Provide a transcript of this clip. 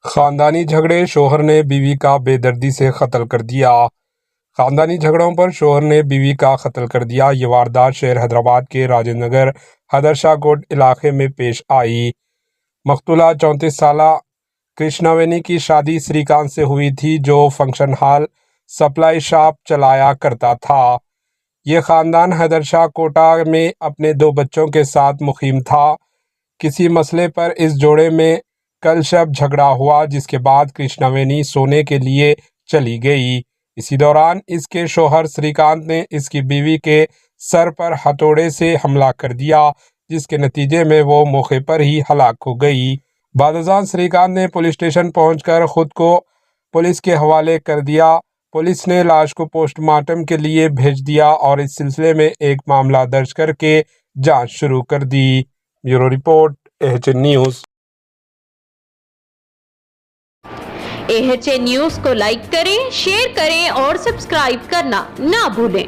खानदानी झगड़े, शौहर ने बीवी का बेदर्दी से कत्ल कर दिया। खानदानी झगड़ों पर शौहर ने बीवी का कत्ल कर दिया। ये वारदात शहर हैदराबाद के राजेंद्र नगर हदरशाह कोट इलाके में पेश आई। मकतूला 34 साला कृष्णावेनी की शादी श्रीकांत से हुई थी, जो फंक्शन हॉल सप्लाई शॉप चलाया करता था। ये खानदान हैदरशाह कोटा में अपने 2 बच्चों के साथ मुकीम था। किसी मसले पर इस जोड़े में कल शब झगड़ा हुआ, जिसके बाद कृष्णावेनी सोने के लिए चली गई। इसी दौरान इसके शौहर श्रीकांत ने इसकी बीवी के सर पर हथौड़े से हमला कर दिया, जिसके नतीजे में वो मौके पर ही हलाक हो गई। बादशाह श्रीकांत ने पुलिस स्टेशन पहुंचकर खुद को पुलिस के हवाले कर दिया। पुलिस ने लाश को पोस्टमार्टम के लिए भेज दिया और इस सिलसिले में एक मामला दर्ज करके जांच शुरू कर दी। Bureau report, AHN news. AHN news को लाइक करें, शेयर करें और सब्सक्राइब करना ना भूलें।